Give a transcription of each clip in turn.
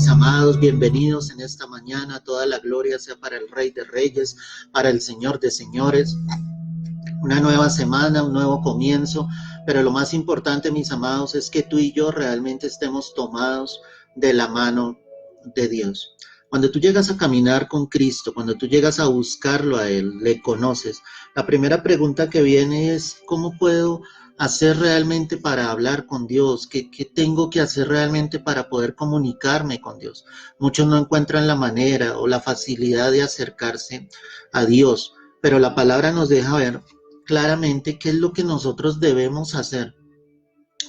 mis amados, bienvenidos en esta mañana. Toda la gloria sea para el Rey de Reyes, para el Señor de Señores. Una nueva semana, un nuevo comienzo, pero lo más importante, mis amados, es que tú y yo realmente estemos tomados de la mano de Dios. Cuando tú llegas a caminar con Cristo, cuando tú llegas a buscarlo a Él, le conoces, la primera pregunta que viene es: ¿cómo puedo hacer realmente para hablar con Dios? ¿Qué tengo que hacer realmente para poder comunicarme con Dios? Muchos no encuentran la manera o la facilidad de acercarse a Dios, pero la palabra nos deja ver claramente qué es lo que nosotros debemos hacer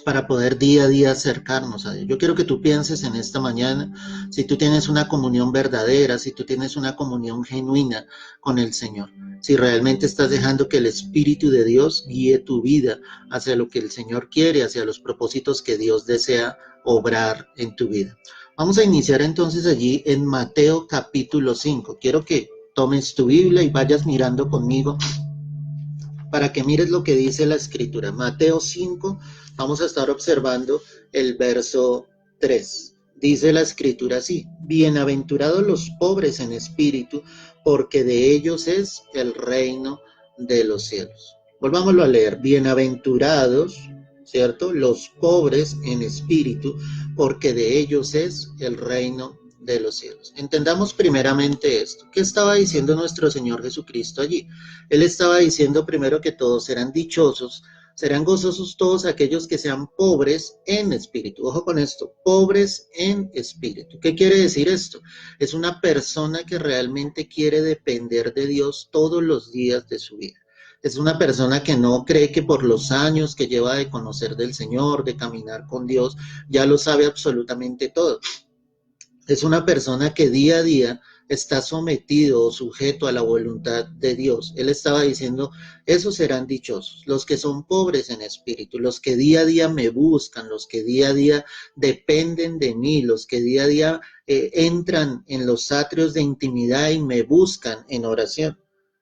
para poder día a día acercarnos a Dios. Yo quiero que tú pienses en esta mañana si tú tienes una comunión verdadera, si tú tienes una comunión genuina con el Señor, si realmente estás dejando que el Espíritu de Dios guíe tu vida hacia lo que el Señor quiere, hacia los propósitos que Dios desea obrar en tu vida. Vamos a iniciar entonces allí en Mateo capítulo 5. Quiero que tomes tu Biblia y vayas mirando conmigo para que mires lo que dice la Escritura. Mateo 5, vamos a estar observando el verso 3. Dice la Escritura así: bienaventurados los pobres en espíritu, porque de ellos es el reino de los cielos. Volvámoslo a leer: bienaventurados, ¿cierto?, los pobres en espíritu, porque de ellos es el reino de los cielos. Entendamos primeramente esto. ¿Qué estaba diciendo nuestro Señor Jesucristo allí? Él estaba diciendo primero que todos serán dichosos, serán gozosos todos aquellos que sean pobres en espíritu. Ojo con esto, pobres en espíritu. ¿Qué quiere decir esto? Es una persona que realmente quiere depender de Dios todos los días de su vida. Es una persona que no cree que por los años que lleva de conocer del Señor, de caminar con Dios, ya lo sabe absolutamente todo. Es una persona que día a día está sometido o sujeto a la voluntad de Dios. Él estaba diciendo: esos serán dichosos, los que son pobres en espíritu, los que día a día me buscan, los que día a día dependen de mí, los que día a día entran en los atrios de intimidad y me buscan en oración.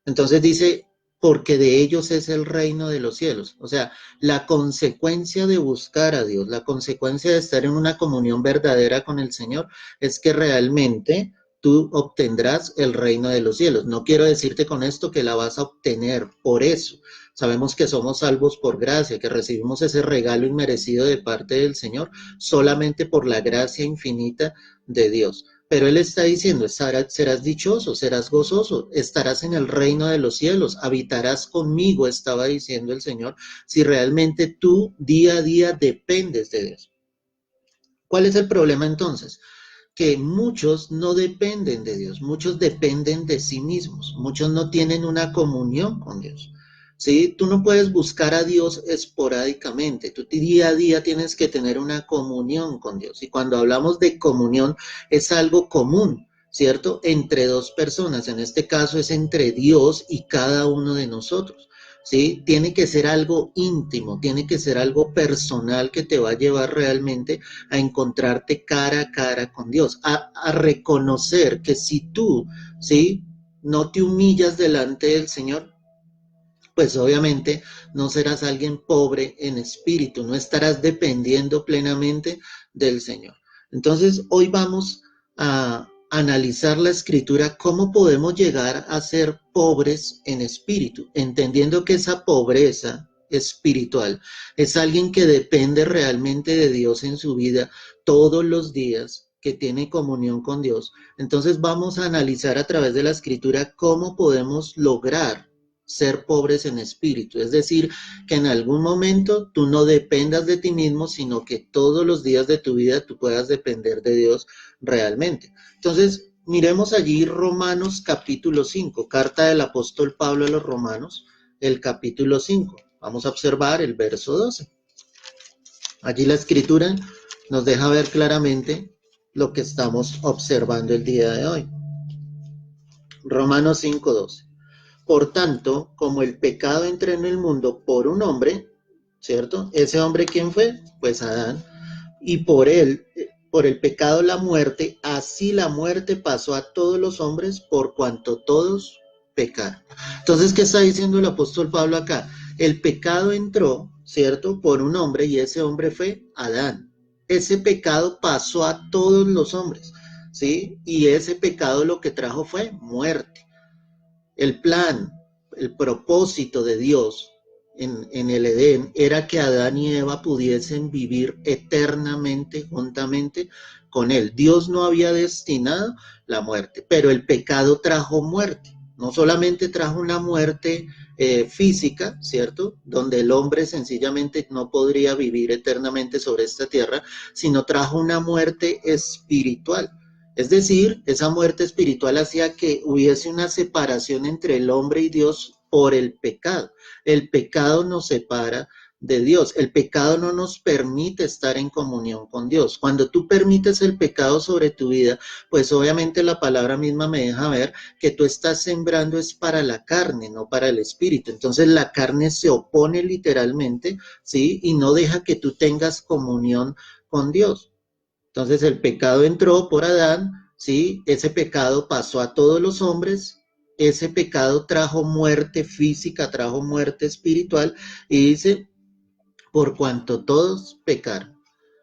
Entonces dice: porque de ellos es el reino de los cielos. O sea, la consecuencia de buscar a Dios, la consecuencia de estar en una comunión verdadera con el Señor, es que realmente tú obtendrás el reino de los cielos. No quiero decirte con esto que la vas a obtener por eso. Sabemos que somos salvos por gracia, que recibimos ese regalo inmerecido de parte del Señor solamente por la gracia infinita de Dios. Pero Él está diciendo: serás dichoso, serás gozoso, estarás en el reino de los cielos, habitarás conmigo, estaba diciendo el Señor, si realmente tú día a día dependes de Dios. ¿Cuál es el problema entonces? Que muchos no dependen de Dios, muchos dependen de sí mismos, muchos no tienen una comunión con Dios. ¿Sí? Tú no puedes buscar a Dios esporádicamente, tú día a día tienes que tener una comunión con Dios. Y cuando hablamos de comunión es algo común, ¿cierto?, entre dos personas. En este caso es entre Dios y cada uno de nosotros. ¿Sí? Tiene que ser algo íntimo, tiene que ser algo personal que te va a llevar realmente a encontrarte cara a cara con Dios, a reconocer que si tú, ¿sí?, no te humillas delante del Señor, pues obviamente no serás alguien pobre en espíritu, no estarás dependiendo plenamente del Señor. Entonces, hoy vamos a analizar la Escritura, cómo podemos llegar a ser pobres en espíritu, entendiendo que esa pobreza espiritual es alguien que depende realmente de Dios en su vida todos los días, que tiene comunión con Dios. Entonces vamos a analizar a través de la Escritura cómo podemos lograr ser pobres en espíritu, es decir, que en algún momento tú no dependas de ti mismo, sino que todos los días de tu vida tú puedas depender de Dios realmente. Entonces, miremos allí Romanos capítulo 5, carta del apóstol Pablo a los Romanos, el capítulo 5. Vamos a observar el verso 12. Allí la Escritura nos deja ver claramente lo que estamos observando el día de hoy. Romanos 5:12. Por tanto, como el pecado entró en el mundo por un hombre, ¿cierto? ¿Ese hombre quién fue? Pues Adán. Y por él, por el pecado la muerte, así la muerte pasó a todos los hombres por cuanto todos pecaron. Entonces, ¿qué está diciendo el apóstol Pablo acá? El pecado entró, ¿cierto?, por un hombre, y ese hombre fue Adán. Ese pecado pasó a todos los hombres. ¿sí? Y ese pecado lo que trajo fue muerte. El plan, el propósito de Dios en el Edén era que Adán y Eva pudiesen vivir eternamente juntamente con él. Dios no había destinado la muerte, pero el pecado trajo muerte. No solamente trajo una muerte física, ¿cierto? Donde el hombre sencillamente no podría vivir eternamente sobre esta tierra, sino trajo una muerte espiritual. Es decir, esa muerte espiritual hacía que hubiese una separación entre el hombre y Dios por el pecado. El pecado nos separa de Dios. El pecado no nos permite estar en comunión con Dios. Cuando tú permites el pecado sobre tu vida, pues obviamente la palabra misma me deja ver que tú estás sembrando es para la carne, no para el espíritu. Entonces la carne se opone literalmente, ¿sí? Y no deja que tú tengas comunión con Dios. Entonces el pecado entró por Adán, ¿sí? Ese pecado pasó a todos los hombres, ese pecado trajo muerte física, trajo muerte espiritual, y dice, por cuanto todos pecaron.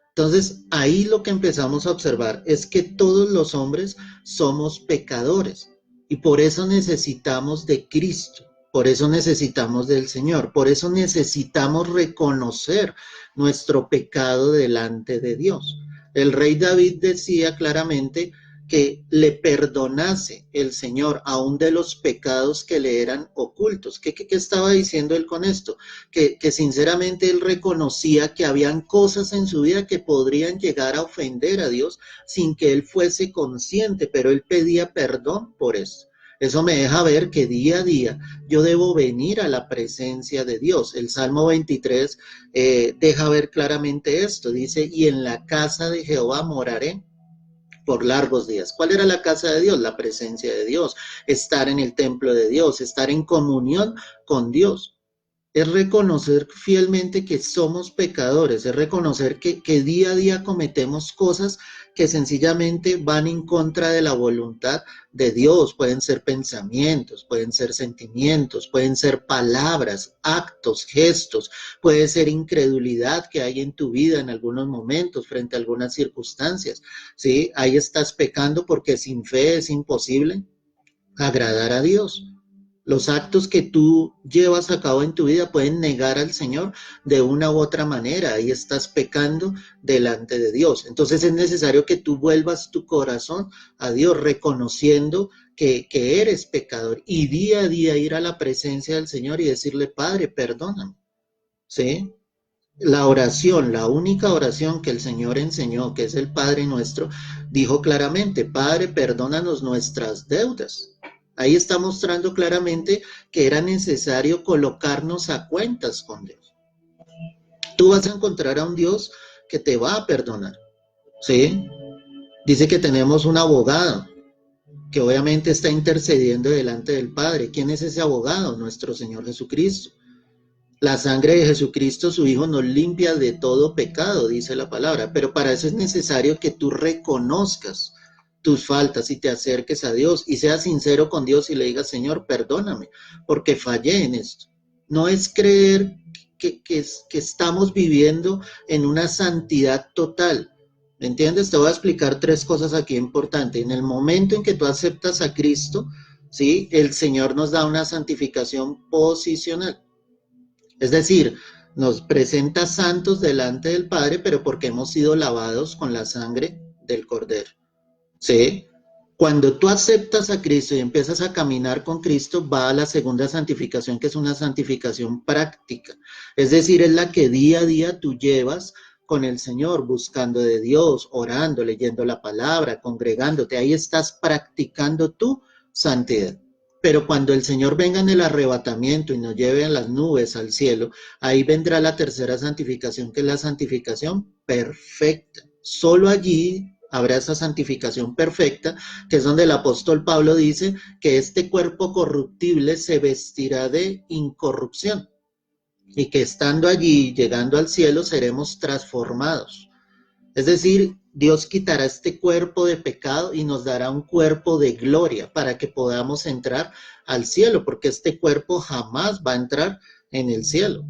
Entonces ahí lo que empezamos a observar es que todos los hombres somos pecadores, y por eso necesitamos de Cristo. Por eso necesitamos del Señor, por eso necesitamos reconocer nuestro pecado delante de Dios. El rey David decía claramente que le perdonase el Señor aún de los pecados que le eran ocultos. ¿Qué estaba diciendo él con esto? Que sinceramente él reconocía que habían cosas en su vida que podrían llegar a ofender a Dios sin que él fuese consciente, pero él pedía perdón por eso. Eso me deja ver que día a día yo debo venir a la presencia de Dios. El Salmo 23 deja ver claramente esto. Dice, y en la casa de Jehová moraré por largos días. ¿Cuál era la casa de Dios? La presencia de Dios, estar en el templo de Dios, estar en comunión con Dios. Es reconocer fielmente que somos pecadores, es reconocer que día a día cometemos cosas que sencillamente van en contra de la voluntad de Dios. Pueden ser pensamientos, pueden ser sentimientos, pueden ser palabras, actos, gestos, puede ser incredulidad que hay en tu vida en algunos momentos frente a algunas circunstancias, ¿sí? Ahí estás pecando porque sin fe es imposible agradar a Dios. Los actos que tú llevas a cabo en tu vida pueden negar al Señor de una u otra manera. Ahí estás pecando delante de Dios. Entonces es necesario que tú vuelvas tu corazón a Dios, reconociendo que eres pecador y día a día ir a la presencia del Señor y decirle, Padre, perdóname. ¿Sí? La oración, la única oración que el Señor enseñó, que es el Padre nuestro, dijo claramente, Padre, perdónanos nuestras deudas. Ahí está mostrando claramente que era necesario colocarnos a cuentas con Dios. Tú vas a encontrar a un Dios que te va a perdonar, ¿sí? Dice que tenemos un abogado que obviamente está intercediendo delante del Padre. ¿Quién es ese abogado? Nuestro Señor Jesucristo. La sangre de Jesucristo, su Hijo, nos limpia de todo pecado, dice la palabra, pero para eso es necesario que tú reconozcas tus faltas y te acerques a Dios y seas sincero con Dios y le digas, Señor, perdóname, porque fallé en esto. No es creer que estamos viviendo en una santidad total. ¿Me entiendes? Te voy a explicar tres cosas aquí importantes. En el momento en que tú aceptas a Cristo, ¿sí? El Señor nos da una santificación posicional. Es decir, nos presenta santos delante del Padre, pero porque hemos sido lavados con la sangre del Cordero. ¿Sí? Cuando tú aceptas a Cristo y empiezas a caminar con Cristo, va a la segunda santificación, que es una santificación práctica. Es decir, es la que día a día tú llevas con el Señor, buscando de Dios, orando, leyendo la palabra, congregándote. Ahí estás practicando tu santidad. Pero cuando el Señor venga en el arrebatamiento y nos lleve en las nubes al cielo, ahí vendrá la tercera santificación, que es la santificación perfecta. Solo allí habrá esa santificación perfecta, que es donde el apóstol Pablo dice que este cuerpo corruptible se vestirá de incorrupción y que estando allí, llegando al cielo, seremos transformados. Es decir, Dios quitará este cuerpo de pecado y nos dará un cuerpo de gloria para que podamos entrar al cielo, porque este cuerpo jamás va a entrar en el cielo.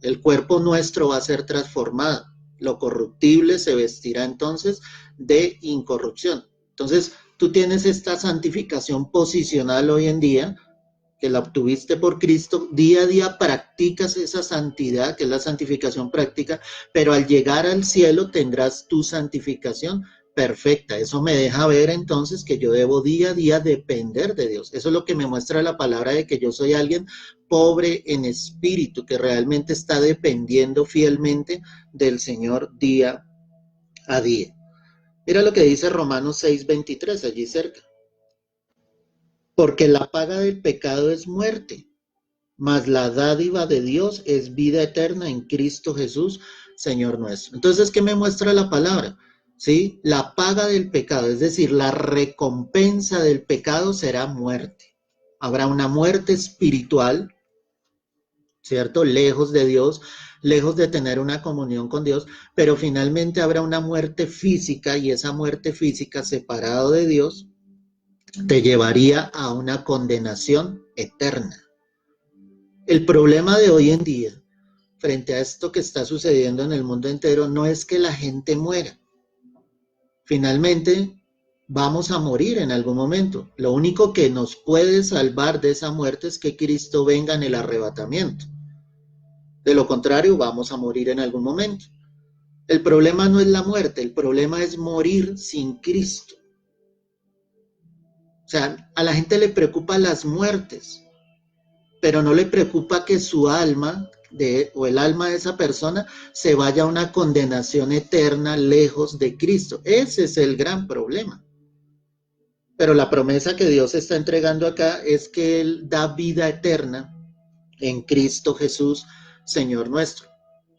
El cuerpo nuestro va a ser transformado. Lo corruptible se vestirá entonces de incorrupción. Entonces, tú tienes esta santificación posicional hoy en día, que la obtuviste por Cristo, día a día practicas esa santidad, que es la santificación práctica, pero al llegar al cielo tendrás tu santificación perfecta. Eso me deja ver entonces que yo debo día a día depender de Dios. Eso es lo que me muestra la palabra de que yo soy alguien pobre en espíritu, que realmente está dependiendo fielmente del Señor día a día. Mira lo que dice Romanos 6:23, allí cerca. Porque la paga del pecado es muerte, mas la dádiva de Dios es vida eterna en Cristo Jesús, Señor nuestro. Entonces, ¿qué me muestra la palabra? ¿Sí? La paga del pecado, es decir, la recompensa del pecado será muerte. Habrá una muerte espiritual, ¿cierto? Lejos de Dios, lejos de tener una comunión con Dios, pero finalmente habrá una muerte física y esa muerte física separado de Dios te llevaría a una condenación eterna. El problema de hoy en día, frente a esto que está sucediendo en el mundo entero, no es que la gente muera. Finalmente, vamos a morir en algún momento. Lo único que nos puede salvar de esa muerte es que Cristo venga en el arrebatamiento. De lo contrario, vamos a morir en algún momento. El problema no es la muerte, el problema es morir sin Cristo. O sea, a la gente le preocupan las muertes, pero no le preocupa que su alma o el alma de esa persona se vaya a una condenación eterna lejos de Cristo. Ese es el gran problema. Pero la promesa que Dios está entregando acá es que Él da vida eterna en Cristo Jesús, Señor nuestro.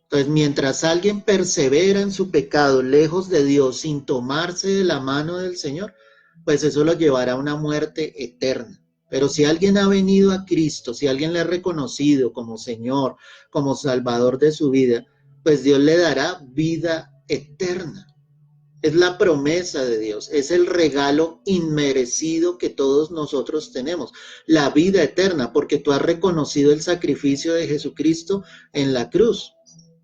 Entonces, mientras alguien persevera en su pecado lejos de Dios sin tomarse de la mano del Señor, pues eso lo llevará a una muerte eterna. Pero si alguien ha venido a Cristo, si alguien le ha reconocido como Señor, como Salvador de su vida, pues Dios le dará vida eterna. Es la promesa de Dios, es el regalo inmerecido que todos nosotros tenemos, la vida eterna, porque tú has reconocido el sacrificio de Jesucristo en la cruz.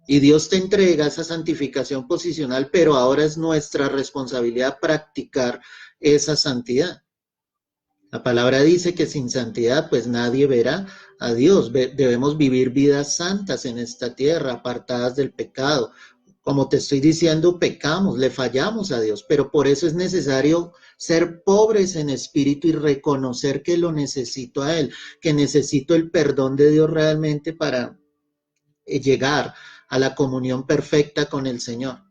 Y Dios te entrega esa santificación posicional, pero ahora es nuestra responsabilidad practicar esa santidad. La palabra dice que sin santidad pues nadie verá a Dios. Debemos vivir vidas santas en esta tierra, apartadas del pecado. Como te estoy diciendo, pecamos, le fallamos a Dios, pero por eso es necesario ser pobres en espíritu y reconocer que lo necesito a Él, que necesito el perdón de Dios realmente para llegar a la comunión perfecta con el Señor.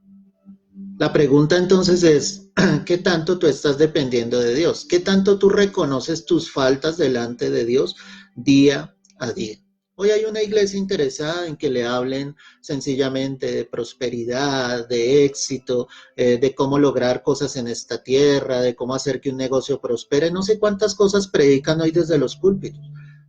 La pregunta entonces es, ¿qué tanto tú estás dependiendo de Dios? ¿Qué tanto tú reconoces tus faltas delante de Dios día a día? Hoy hay una iglesia interesada en que le hablen sencillamente de prosperidad, de éxito, de cómo lograr cosas en esta tierra, de cómo hacer que un negocio prospere. No sé cuántas cosas predican hoy desde los púlpitos.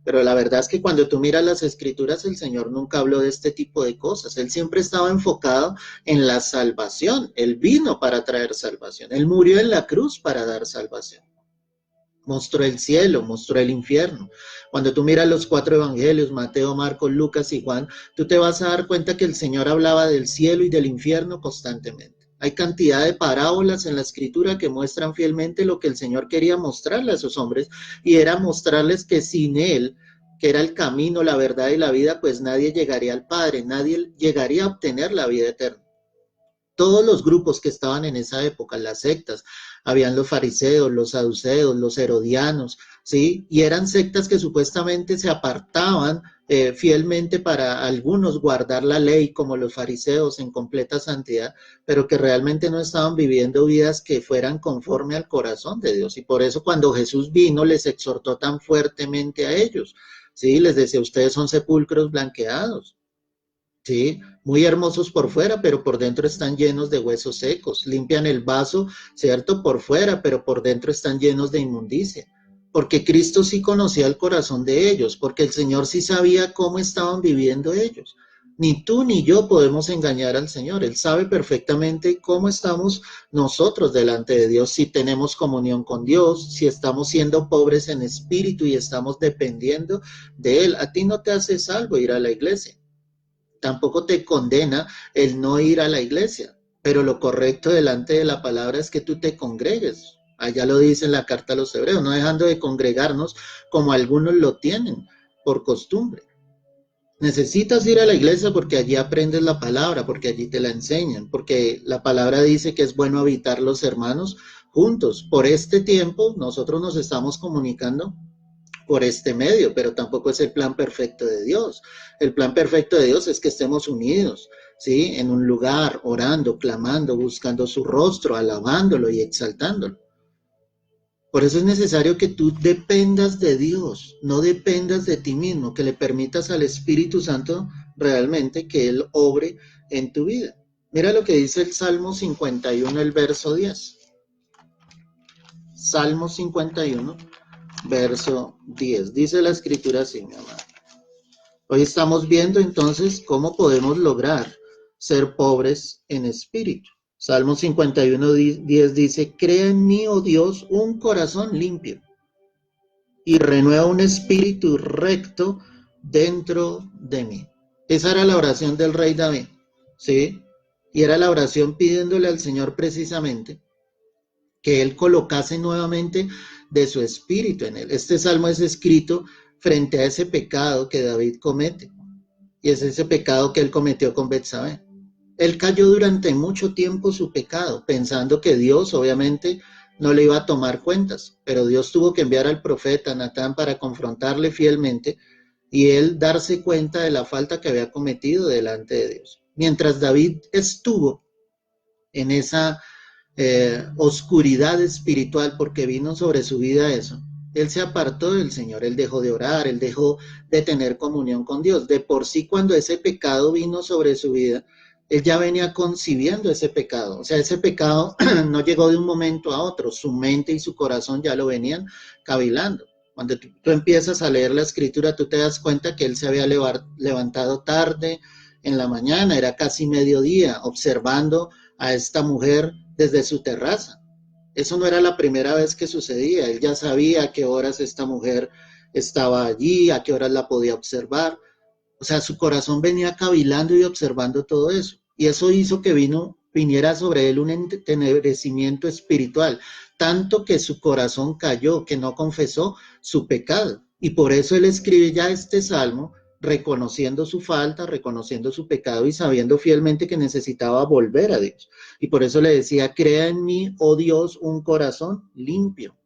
Pero la verdad es que cuando tú miras las escrituras, el Señor nunca habló de este tipo de cosas. Él siempre estaba enfocado en la salvación. Él vino para traer salvación. Él murió en la cruz para dar salvación. Mostró el cielo, mostró el infierno. Cuando tú miras los 4 evangelios, Mateo, Marcos, Lucas y Juan, tú te vas a dar cuenta que el Señor hablaba del cielo y del infierno constantemente. Hay cantidad de parábolas en la escritura que muestran fielmente lo que el Señor quería mostrarle a esos hombres, y era mostrarles que sin Él, que era el camino, la verdad y la vida, pues nadie llegaría al Padre, nadie llegaría a obtener la vida eterna. Todos los grupos que estaban en esa época, las sectas, habían los fariseos, los saduceos, los herodianos, ¿sí? Y eran sectas que supuestamente se apartaban fielmente para algunos guardar la ley, como los fariseos en completa santidad, pero que realmente no estaban viviendo vidas que fueran conforme al corazón de Dios. Y por eso cuando Jesús vino les exhortó tan fuertemente a ellos, ¿sí? Les decía, ustedes son sepulcros blanqueados. Sí, muy hermosos por fuera, pero por dentro están llenos de huesos secos. Limpian el vaso, ¿cierto? Por fuera, pero por dentro están llenos de inmundicia. Porque Cristo sí conocía el corazón de ellos, porque el Señor sí sabía cómo estaban viviendo ellos. Ni tú ni yo podemos engañar al Señor. Él sabe perfectamente cómo estamos nosotros delante de Dios, si tenemos comunión con Dios, si estamos siendo pobres en espíritu y estamos dependiendo de Él. A ti no te hace salvo ir a la iglesia. Tampoco te condena el no ir a la iglesia, pero lo correcto delante de la palabra es que tú te congregues. Allá lo dice en la carta a los hebreos, no dejando de congregarnos como algunos lo tienen por costumbre. Necesitas ir a la iglesia porque allí aprendes la palabra, porque allí te la enseñan, porque la palabra dice que es bueno habitar los hermanos juntos. Por este tiempo nosotros nos estamos comunicando por este medio, pero tampoco es el plan perfecto de Dios. El plan perfecto de Dios es que estemos unidos, ¿sí? En un lugar, orando, clamando, buscando su rostro, alabándolo y exaltándolo. Por eso es necesario que tú dependas de Dios, no dependas de ti mismo, que le permitas al Espíritu Santo realmente que Él obre en tu vida. Mira lo que dice el Salmo 51, el verso 10. Salmo 51, verso 10. Dice la escritura así, mi amado. Hoy estamos viendo entonces cómo podemos lograr ser pobres en espíritu. Salmo 51, 10 dice, crea en mí, oh Dios, un corazón limpio y renueva un espíritu recto dentro de mí. Esa era la oración del rey David, ¿sí? Y era la oración pidiéndole al Señor precisamente que Él colocase nuevamente de su espíritu en él. Este salmo es escrito frente a ese pecado que David comete, y es ese pecado que él cometió con Betsabé. Él cayó durante mucho tiempo su pecado, pensando que Dios obviamente no le iba a tomar cuentas, pero Dios tuvo que enviar al profeta Natán para confrontarle fielmente y él darse cuenta de la falta que había cometido delante de Dios. Mientras David estuvo en esa oscuridad espiritual, porque vino sobre su vida eso, él se apartó del Señor, él dejó de orar, él dejó de tener comunión con Dios. De por sí, cuando ese pecado vino sobre su vida, él ya venía concibiendo ese pecado. O sea, ese pecado no llegó de un momento a otro, su mente y su corazón ya lo venían cavilando. Cuando tú empiezas a leer la escritura, tú te das cuenta que él se había levantado tarde en la mañana, era casi mediodía, observando a esta mujer desde su terraza. Eso no era la primera vez que sucedía. Él ya sabía a qué horas esta mujer estaba allí, a qué horas la podía observar. O sea, su corazón venía cavilando y observando todo eso. Y eso hizo que viniera sobre él un entenebrecimiento espiritual, tanto que su corazón cayó, que no confesó su pecado. Y por eso él escribe ya este salmo, reconociendo su falta, reconociendo su pecado y sabiendo fielmente que necesitaba volver a Dios. Y por eso le decía, crea en mí, oh Dios, un corazón limpio.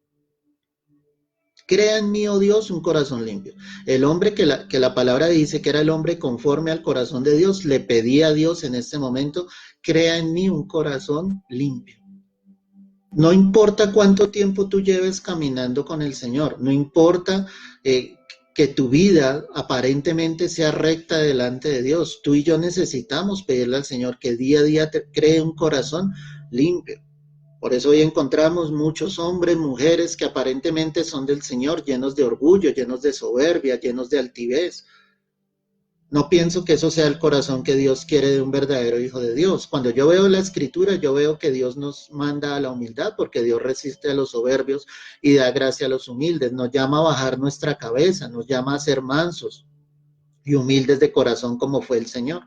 Crea en mí, oh Dios, un corazón limpio. El hombre que la palabra dice que era el hombre conforme al corazón de Dios, le pedía a Dios en este momento, crea en mí un corazón limpio. No importa cuánto tiempo tú lleves caminando con el Señor, no importa que tu vida aparentemente sea recta delante de Dios. Tú y yo necesitamos pedirle al Señor que día a día te cree un corazón limpio. Por eso hoy encontramos muchos hombres, mujeres que aparentemente son del Señor, llenos de orgullo, llenos de soberbia, llenos de altivez. No pienso que eso sea el corazón que Dios quiere de un verdadero hijo de Dios. Cuando yo veo la escritura, yo veo que Dios nos manda a la humildad, porque Dios resiste a los soberbios y da gracia a los humildes. Nos llama a bajar nuestra cabeza, nos llama a ser mansos y humildes de corazón como fue el Señor.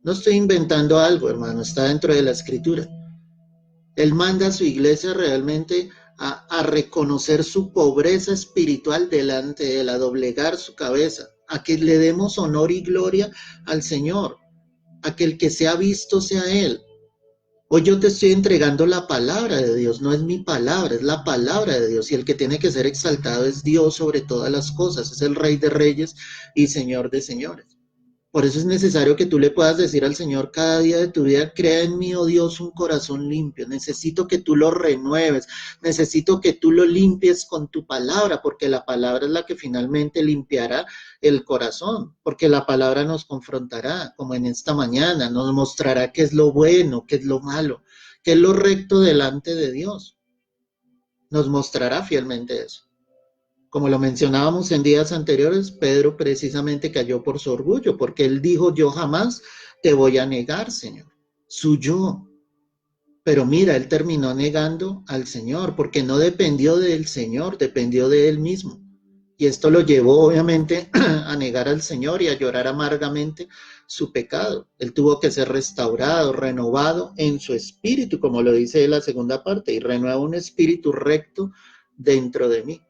No estoy inventando algo, hermano, está dentro de la escritura. Él manda a su iglesia realmente a reconocer su pobreza espiritual delante de él, a doblegar su cabeza, a que le demos honor y gloria al Señor, a que el que sea visto sea Él. Hoy yo te estoy entregando la palabra de Dios, no es mi palabra, es la palabra de Dios, y el que tiene que ser exaltado es Dios sobre todas las cosas, es el Rey de Reyes y Señor de Señores. Por eso es necesario que tú le puedas decir al Señor cada día de tu vida, crea en mí, oh Dios, un corazón limpio. Necesito que tú lo renueves, necesito que tú lo limpies con tu palabra, porque la palabra es la que finalmente limpiará el corazón, porque la palabra nos confrontará, como en esta mañana, nos mostrará qué es lo bueno, qué es lo malo, qué es lo recto delante de Dios. Nos mostrará fielmente eso. Como lo mencionábamos en días anteriores, Pedro precisamente cayó por su orgullo, porque él dijo, yo jamás te voy a negar, Señor, su yo. Pero mira, él terminó negando al Señor, porque no dependió del Señor, dependió de él mismo. Y esto lo llevó obviamente a negar al Señor y a llorar amargamente su pecado. Él tuvo que ser restaurado, renovado en su espíritu, como lo dice la segunda parte, y renueva un espíritu recto dentro de mí.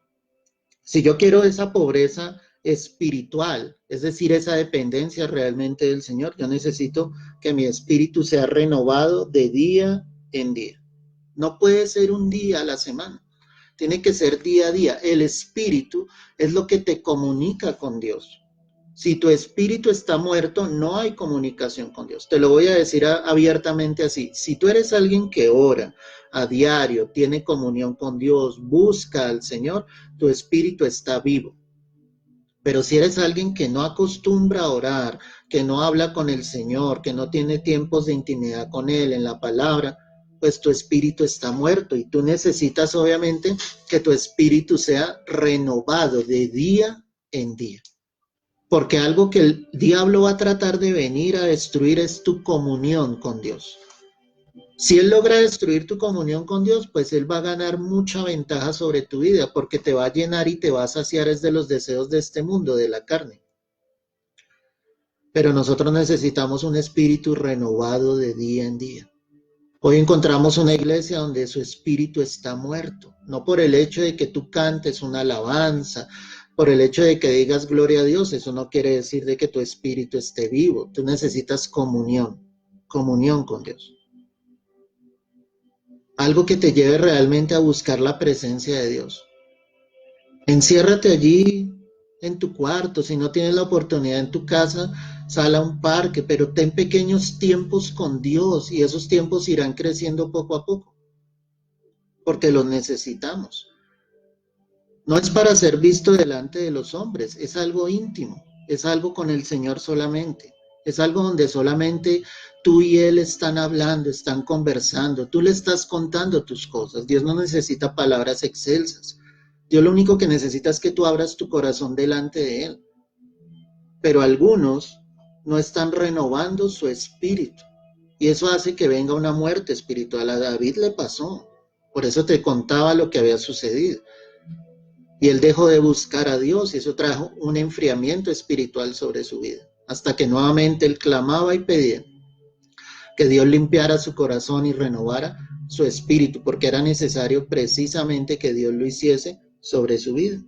Si yo quiero esa pobreza espiritual, es decir, esa dependencia realmente del Señor, yo necesito que mi espíritu sea renovado de día en día. No puede ser un día a la semana, tiene que ser día a día. El espíritu es lo que te comunica con Dios. Si tu espíritu está muerto, no hay comunicación con Dios. Te lo voy a decir abiertamente así. Si tú eres alguien que ora a diario, tiene comunión con Dios, busca al Señor, tu espíritu está vivo. Pero si eres alguien que no acostumbra a orar, que no habla con el Señor, que no tiene tiempos de intimidad con Él en la palabra, pues tu espíritu está muerto y tú necesitas obviamente que tu espíritu sea renovado de día en día. Porque algo que el diablo va a tratar de venir a destruir es tu comunión con Dios. Si él logra destruir tu comunión con Dios, pues él va a ganar mucha ventaja sobre tu vida, porque te va a llenar y te va a saciar es de los deseos de este mundo, de la carne. Pero nosotros necesitamos un espíritu renovado de día en día. Hoy encontramos una iglesia donde su espíritu está muerto, no por el hecho de que tú cantes una alabanza, por el hecho de que digas gloria a Dios, eso no quiere decir de que tu espíritu esté vivo. Tú necesitas comunión con Dios. Algo que te lleve realmente a buscar la presencia de Dios. Enciérrate allí en tu cuarto, si no tienes la oportunidad en tu casa, sal a un parque, pero ten pequeños tiempos con Dios y esos tiempos irán creciendo poco a poco, porque los necesitamos. No es para ser visto delante de los hombres, es algo íntimo, es algo con el Señor solamente, es algo donde solamente tú y Él están hablando, están conversando, tú le estás contando tus cosas. Dios no necesita palabras excelsas. Dios lo único que necesita es que tú abras tu corazón delante de Él. Pero algunos no están renovando su espíritu y eso hace que venga una muerte espiritual. A David le pasó, por eso te contaba lo que había sucedido. Y él dejó de buscar a Dios y eso trajo un enfriamiento espiritual sobre su vida, hasta que nuevamente él clamaba y pedía que Dios limpiara su corazón y renovara su espíritu, porque era necesario precisamente que Dios lo hiciese sobre su vida.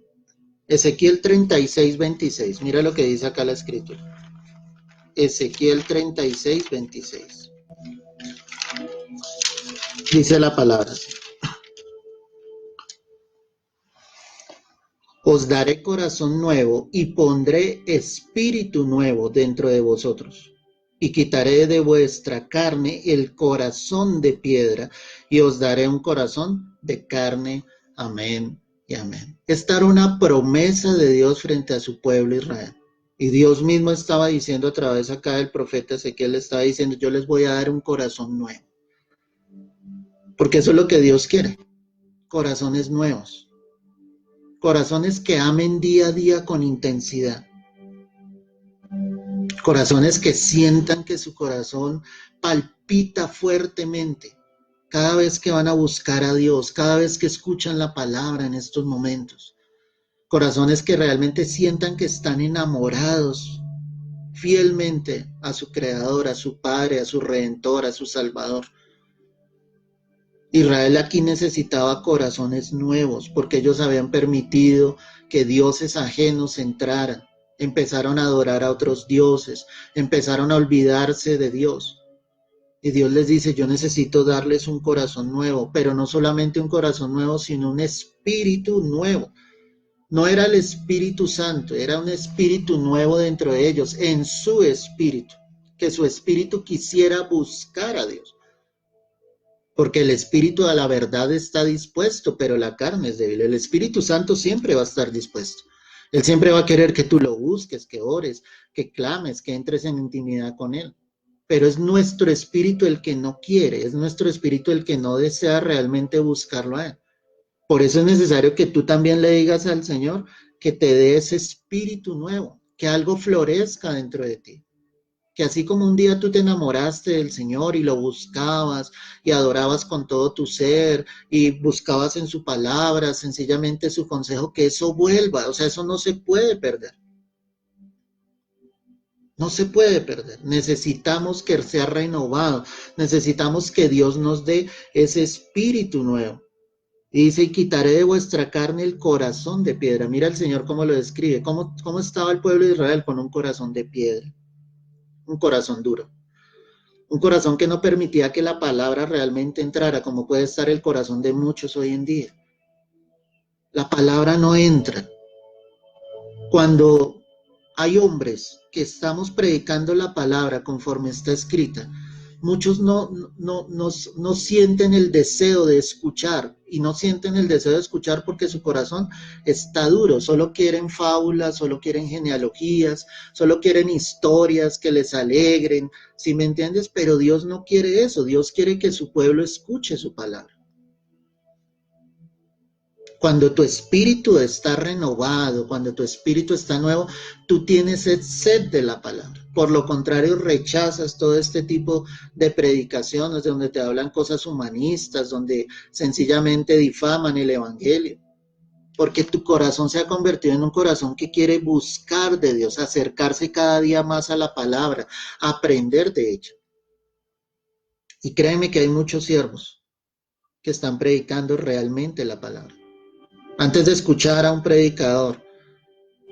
Ezequiel 36:26, mira lo que dice acá la escritura. Ezequiel 36:26. Dice la palabra así. Os daré corazón nuevo y pondré espíritu nuevo dentro de vosotros. Y quitaré de vuestra carne el corazón de piedra y os daré un corazón de carne. Amén y amén. Esta era una promesa de Dios frente a su pueblo Israel. Y Dios mismo estaba diciendo a través acá del profeta Ezequiel, estaba diciendo, yo les voy a dar un corazón nuevo. Porque eso es lo que Dios quiere, corazones nuevos. Corazones que amen día a día con intensidad. Corazones que sientan que su corazón palpita fuertemente cada vez que van a buscar a Dios, cada vez que escuchan la palabra en estos momentos. Corazones que realmente sientan que están enamorados fielmente a su Creador, a su Padre, a su Redentor, a su Salvador. Israel aquí necesitaba corazones nuevos porque ellos habían permitido que dioses ajenos entraran, empezaron a adorar a otros dioses, empezaron a olvidarse de Dios. Y Dios les dice, yo necesito darles un corazón nuevo, pero no solamente un corazón nuevo, sino un espíritu nuevo. No era el Espíritu Santo, era un espíritu nuevo dentro de ellos, en su espíritu, que su espíritu quisiera buscar a Dios. Porque el espíritu a la verdad está dispuesto, pero la carne es débil. El Espíritu Santo siempre va a estar dispuesto. Él siempre va a querer que tú lo busques, que ores, que clames, que entres en intimidad con Él. Pero es nuestro espíritu el que no quiere, es nuestro espíritu el que no desea realmente buscarlo a Él. Por eso es necesario que tú también le digas al Señor que te dé ese espíritu nuevo, que algo florezca dentro de ti. Que así como un día tú te enamoraste del Señor y lo buscabas y adorabas con todo tu ser y buscabas en su palabra sencillamente su consejo, que eso vuelva, o sea, eso no se puede perder. No se puede perder. Necesitamos que sea renovado. Necesitamos que Dios nos dé ese espíritu nuevo. Y dice, y quitaré de vuestra carne el corazón de piedra. Mira el Señor cómo lo describe. ¿Cómo estaba el pueblo de Israel? Con un corazón de piedra. Un corazón duro. Un corazón que no permitía que la palabra realmente entrara, como puede estar el corazón de muchos hoy en día. La palabra no entra. Cuando hay hombres que estamos predicando la palabra conforme está escrita, muchos no sienten el deseo de escuchar, y no sienten el deseo de escuchar porque su corazón está duro, solo quieren fábulas, solo quieren genealogías, solo quieren historias que les alegren, ¿sí me entiendes? Pero Dios no quiere eso, Dios quiere que su pueblo escuche su palabra. Cuando tu espíritu está renovado, cuando tu espíritu está nuevo, tú tienes sed de la palabra. Por lo contrario, rechazas todo este tipo de predicaciones donde te hablan cosas humanistas, donde sencillamente difaman el evangelio. Porque tu corazón se ha convertido en un corazón que quiere buscar de Dios, acercarse cada día más a la palabra, aprender de ella. Y créeme que hay muchos siervos que están predicando realmente la palabra. Antes de escuchar a un predicador,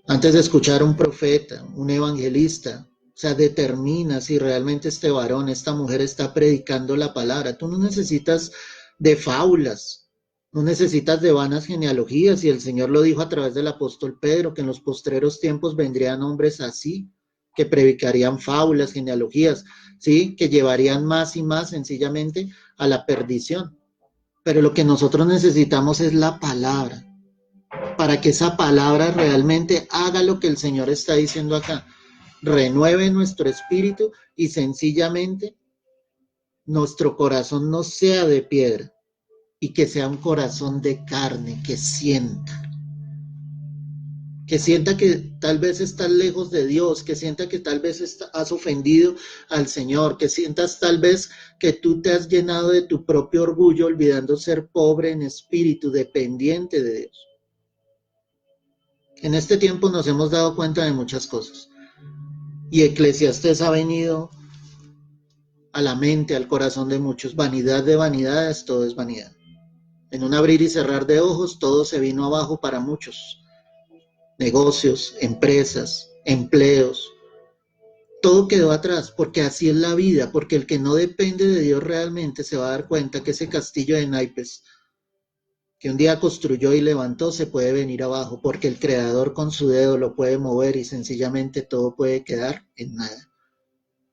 antes de escuchar a un profeta, un evangelista, o sea, determina si realmente este varón, esta mujer está predicando la palabra. Tú no necesitas de fábulas, no necesitas de vanas genealogías, y el Señor lo dijo a través del apóstol Pedro, que en los postreros tiempos vendrían hombres así, que predicarían fábulas, genealogías, ¿sí? Que llevarían más y más sencillamente a la perdición. Pero lo que nosotros necesitamos es la palabra, para que esa palabra realmente haga lo que el Señor está diciendo acá. Renueve nuestro espíritu y sencillamente nuestro corazón no sea de piedra y que sea un corazón de carne, que sienta que tal vez estás lejos de Dios, que sienta que tal vez has ofendido al Señor, que sientas tal vez que tú te has llenado de tu propio orgullo, olvidando ser pobre en espíritu, dependiente de Dios. En este tiempo nos hemos dado cuenta de muchas cosas, y Eclesiastés ha venido a la mente, al corazón de muchos. Vanidad de vanidades, todo es vanidad. En un abrir y cerrar de ojos, todo se vino abajo para muchos. Negocios, empresas, empleos, todo quedó atrás, porque así es la vida, porque el que no depende de Dios realmente se va a dar cuenta que ese castillo de naipes que un día construyó y levantó se puede venir abajo, porque el creador con su dedo lo puede mover y sencillamente todo puede quedar en nada.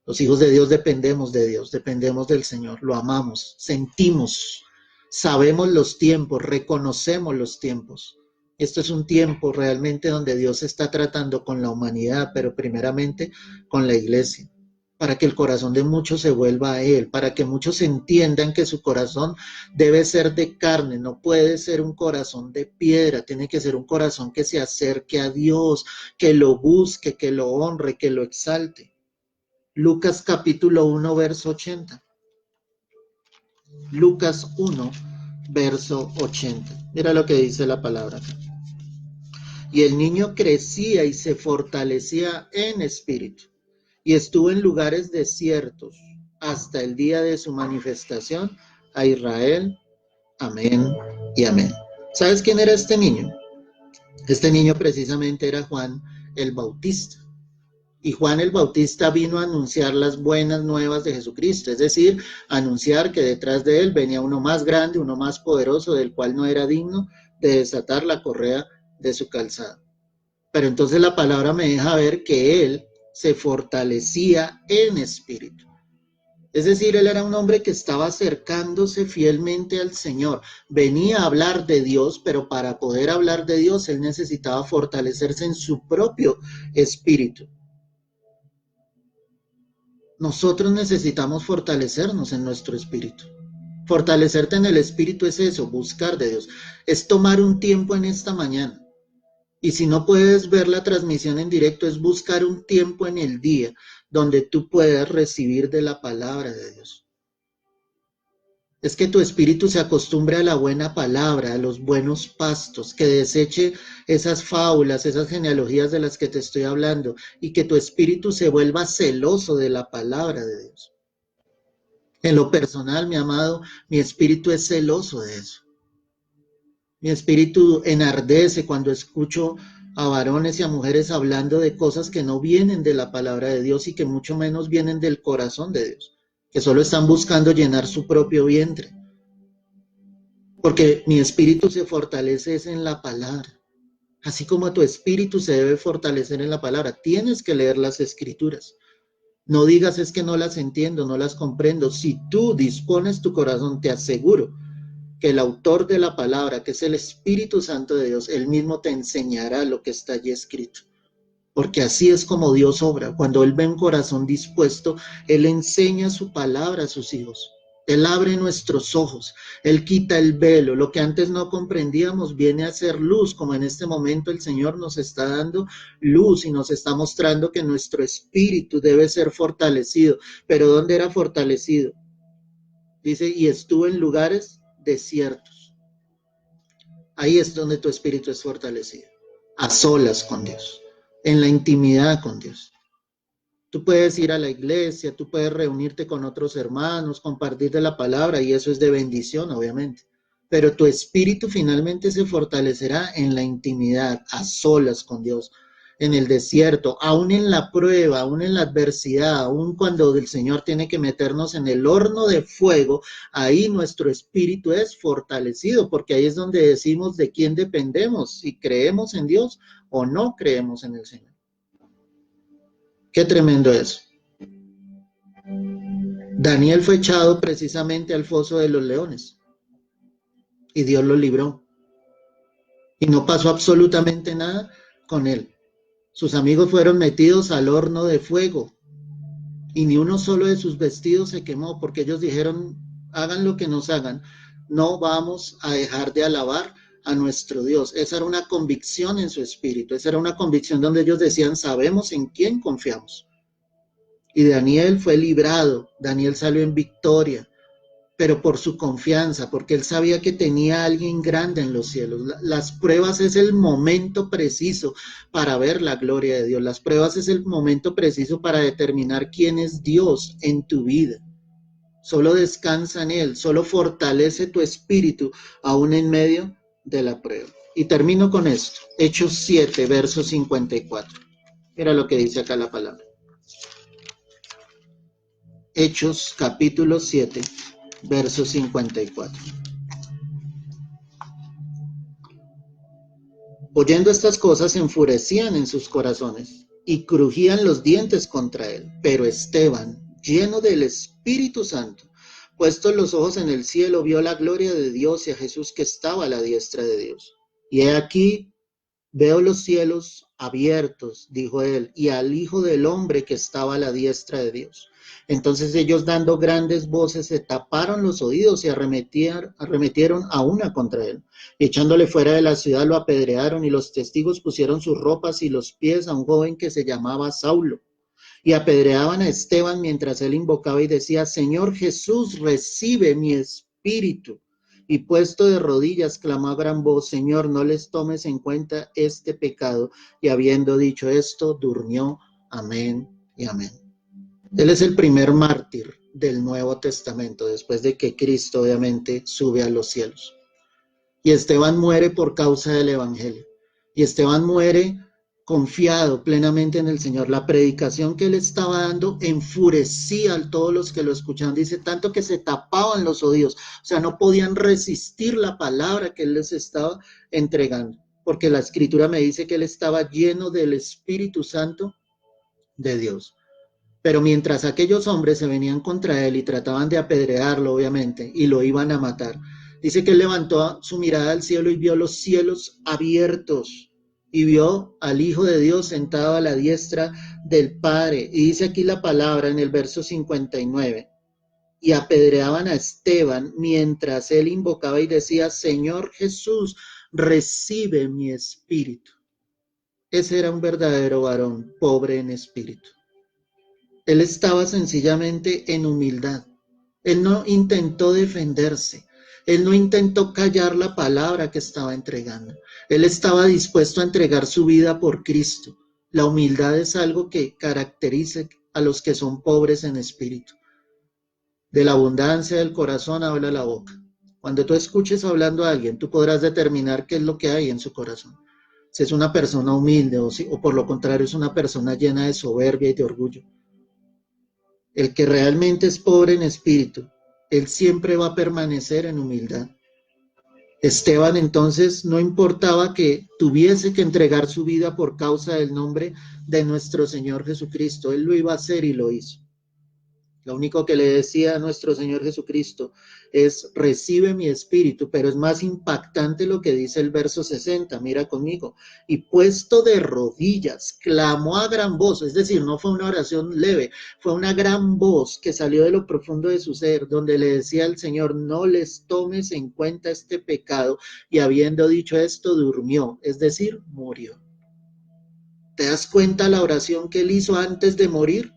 Los hijos de Dios dependemos de Dios, dependemos del Señor, lo amamos, sentimos, sabemos los tiempos, reconocemos los tiempos. Esto es un tiempo realmente donde Dios está tratando con la humanidad, pero primeramente con la iglesia, para que el corazón de muchos se vuelva a Él, para que muchos entiendan que su corazón debe ser de carne, no puede ser un corazón de piedra, tiene que ser un corazón que se acerque a Dios, que lo busque, que lo honre, que lo exalte. Lucas capítulo 1, verso 80. Lucas 1, verso 80. Mira lo que dice la palabra acá. Y el niño crecía y se fortalecía en espíritu, y estuvo en lugares desiertos hasta el día de su manifestación a Israel. Amén y amén. ¿Sabes quién era este niño? Este niño precisamente era Juan el Bautista. Y Juan el Bautista vino a anunciar las buenas nuevas de Jesucristo, es decir, anunciar que detrás de él venía uno más grande, uno más poderoso, del cual no era digno de desatar la correa de su calzado. Pero entonces la palabra me deja ver que él se fortalecía en espíritu. Es decir, él era un hombre que estaba acercándose fielmente al Señor. Venía a hablar de Dios, pero para poder hablar de Dios, él necesitaba fortalecerse en su propio espíritu. Nosotros necesitamos fortalecernos en nuestro espíritu. Fortalecerte en el espíritu es eso, buscar de Dios. Es tomar un tiempo en esta mañana. Y si no puedes ver la transmisión en directo, es buscar un tiempo en el día donde tú puedas recibir de la palabra de Dios. Es que tu espíritu se acostumbre a la buena palabra, a los buenos pastos, que deseche esas fábulas, esas genealogías de las que te estoy hablando, y que tu espíritu se vuelva celoso de la palabra de Dios. En lo personal, mi amado, mi espíritu es celoso de eso. Mi espíritu enardece cuando escucho a varones y a mujeres hablando de cosas que no vienen de la palabra de Dios y que mucho menos vienen del corazón de Dios, que solo están buscando llenar su propio vientre. Porque mi espíritu se fortalece es en la palabra. Así como tu espíritu se debe fortalecer en la palabra, tienes que leer las escrituras. No digas es que no las entiendo, no las comprendo. Si tú dispones tu corazón, te aseguro que el autor de la palabra, que es el Espíritu Santo de Dios, él mismo te enseñará lo que está allí escrito. Porque así es como Dios obra. Cuando Él ve un corazón dispuesto, Él enseña su palabra a sus hijos. Él abre nuestros ojos, Él quita el velo. Lo que antes no comprendíamos viene a ser luz, como en este momento el Señor nos está dando luz y nos está mostrando que nuestro espíritu debe ser fortalecido. Pero ¿dónde era fortalecido? Dice, y estuvo en lugares desiertos. Ahí es donde tu espíritu es fortalecido, a solas con Dios, en la intimidad con Dios. Tú puedes ir a la iglesia, tú puedes reunirte con otros hermanos, compartir de la palabra y eso es de bendición, obviamente. Pero tu espíritu finalmente se fortalecerá en la intimidad, a solas con Dios, en el desierto, aún en la prueba, aún en la adversidad, aún cuando el Señor tiene que meternos en el horno de fuego, ahí nuestro espíritu es fortalecido, porque ahí es donde decimos de quién dependemos, si creemos en Dios o no creemos en el Señor. Qué tremendo es. Daniel fue echado precisamente al foso de los leones y Dios lo libró. Y no pasó absolutamente nada con él. Sus amigos fueron metidos al horno de fuego y ni uno solo de sus vestidos se quemó porque ellos dijeron, hagan lo que nos hagan, no vamos a dejar de alabar a nuestro Dios. Esa era una convicción en su espíritu, esa era una convicción donde ellos decían, sabemos en quién confiamos. Y Daniel fue librado, Daniel salió en victoria, pero por su confianza, porque él sabía que tenía a alguien grande en los cielos. Las pruebas es el momento preciso para ver la gloria de Dios. Las pruebas es el momento preciso para determinar quién es Dios en tu vida. Solo descansa en Él, solo fortalece tu espíritu aún en medio de la prueba. Y termino con esto, Hechos 7, verso 54. Mira lo que dice acá la palabra. Hechos capítulo 7, verso 54. Oyendo estas cosas se enfurecían en sus corazones y crujían los dientes contra él. Pero Esteban, lleno del Espíritu Santo, puestos los ojos en el cielo, vio la gloria de Dios y a Jesús que estaba a la diestra de Dios. Y he aquí, veo los cielos abiertos, dijo él, y al Hijo del Hombre que estaba a la diestra de Dios. Entonces ellos, dando grandes voces, se taparon los oídos y arremetieron a una contra él. Y echándole fuera de la ciudad lo apedrearon, y los testigos pusieron sus ropas y los pies a un joven que se llamaba Saulo. Y apedreaban a Esteban mientras él invocaba y decía, Señor Jesús, recibe mi espíritu. Y puesto de rodillas, clamó a gran voz, Señor, no les tomes en cuenta este pecado. Y habiendo dicho esto, durmió. Amén y amén. Él es el primer mártir del Nuevo Testamento, después de que Cristo obviamente sube a los cielos. Y Esteban muere por causa del Evangelio. Y Esteban muere confiado plenamente en el Señor. La predicación que él estaba dando enfurecía a todos los que lo escuchaban. Dice, tanto que se tapaban los oídos. O sea, no podían resistir la palabra que él les estaba entregando. Porque la Escritura me dice que él estaba lleno del Espíritu Santo de Dios. Pero mientras aquellos hombres se venían contra él y trataban de apedrearlo, obviamente, y lo iban a matar, dice que él levantó su mirada al cielo y vio los cielos abiertos y vio al Hijo de Dios sentado a la diestra del Padre. Y dice aquí la palabra en el verso 59. Y apedreaban a Esteban mientras él invocaba y decía, Señor Jesús, recibe mi espíritu. Ese era un verdadero varón, pobre en espíritu. Él estaba sencillamente en humildad. Él no intentó defenderse. Él no intentó callar la palabra que estaba entregando. Él estaba dispuesto a entregar su vida por Cristo. La humildad es algo que caracteriza a los que son pobres en espíritu. De la abundancia del corazón habla la boca. Cuando tú escuches hablando a alguien, tú podrás determinar qué es lo que hay en su corazón. Si es una persona humilde o por lo contrario es una persona llena de soberbia y de orgullo. El que realmente es pobre en espíritu, él siempre va a permanecer en humildad. Esteban entonces no importaba que tuviese que entregar su vida por causa del nombre de nuestro Señor Jesucristo, él lo iba a hacer y lo hizo. Lo único que le decía a nuestro Señor Jesucristo es, recibe mi espíritu, pero es más impactante lo que dice el verso 60, mira conmigo, y puesto de rodillas, clamó a gran voz, es decir, no fue una oración leve, fue una gran voz que salió de lo profundo de su ser, donde le decía al Señor, no les tomes en cuenta este pecado, y habiendo dicho esto, durmió, es decir, murió. ¿Te das cuenta la oración que él hizo antes de morir?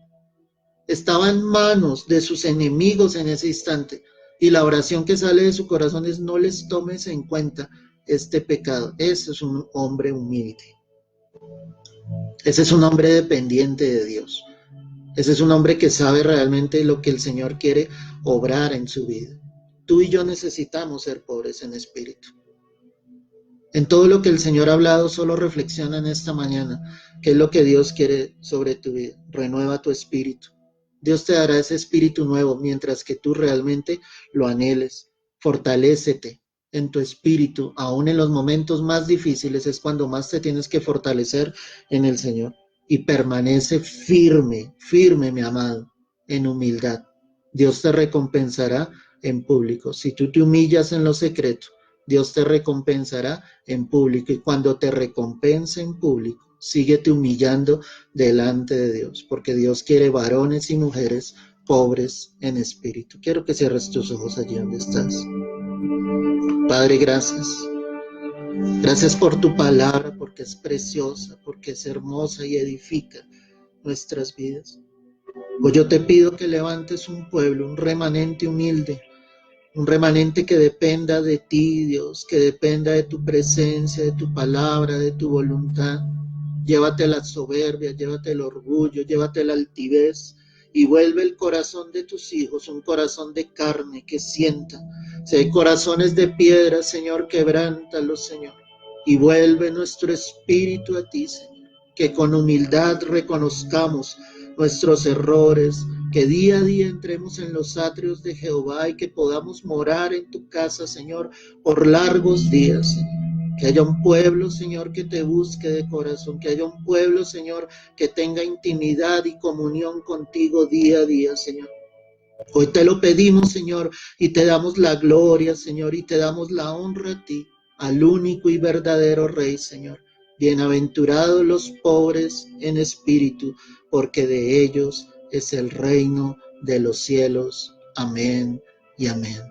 Estaba en manos de sus enemigos en ese instante. Y la oración que sale de su corazón es, no les tomes en cuenta este pecado. Ese es un hombre humilde. Ese es un hombre dependiente de Dios. Ese es un hombre que sabe realmente lo que el Señor quiere obrar en su vida. Tú y yo necesitamos ser pobres en espíritu. En todo lo que el Señor ha hablado, solo reflexiona en esta mañana. ¿Qué es lo que Dios quiere sobre tu vida? Renueva tu espíritu. Dios te dará ese espíritu nuevo mientras que tú realmente lo anheles. Fortalécete en tu espíritu, aún en los momentos más difíciles es cuando más te tienes que fortalecer en el Señor. Y permanece firme, firme, mi amado, en humildad. Dios te recompensará en público. Si tú te humillas en lo secreto, Dios te recompensará en público. Y cuando te recompense en público, síguete humillando delante de Dios, porque Dios quiere varones y mujeres pobres en espíritu. Quiero que cierres tus ojos allí donde estás. Padre, gracias. Gracias por tu palabra, porque es preciosa, porque es hermosa y edifica nuestras vidas. Hoy yo te pido que levantes un pueblo, un remanente humilde, un remanente que dependa de ti, Dios, que dependa de tu presencia, de tu palabra, de tu voluntad. Llévate la soberbia, llévate el orgullo, llévate la altivez y vuelve el corazón de tus hijos, un corazón de carne que sienta. Si hay corazones de piedra, Señor, quebrántalos, Señor, y vuelve nuestro espíritu a ti, Señor. Que con humildad reconozcamos nuestros errores, que día a día entremos en los atrios de Jehová y que podamos morar en tu casa, Señor, por largos días, Señor. Que haya un pueblo, Señor, que te busque de corazón, que haya un pueblo, Señor, que tenga intimidad y comunión contigo día a día, Señor. Hoy te lo pedimos, Señor, y te damos la gloria, Señor, y te damos la honra a ti, al único y verdadero Rey, Señor. Bienaventurados los pobres en espíritu, porque de ellos es el reino de los cielos. Amén y amén.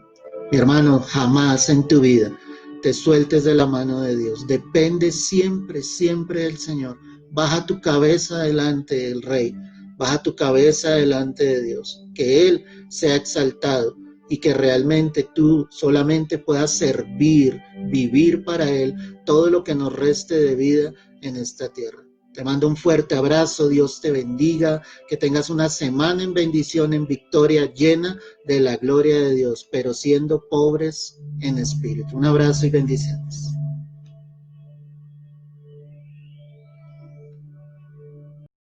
Mi hermano, jamás en tu vida te sueltes de la mano de Dios. Depende siempre, siempre del Señor. Baja tu cabeza delante del Rey. Baja tu cabeza delante de Dios. Que Él sea exaltado y que realmente tú solamente puedas servir, vivir para Él todo lo que nos reste de vida en esta tierra. Te mando un fuerte abrazo, Dios te bendiga, que tengas una semana en bendición, en victoria, llena de la gloria de Dios, pero siendo pobres en espíritu. Un abrazo y bendiciones.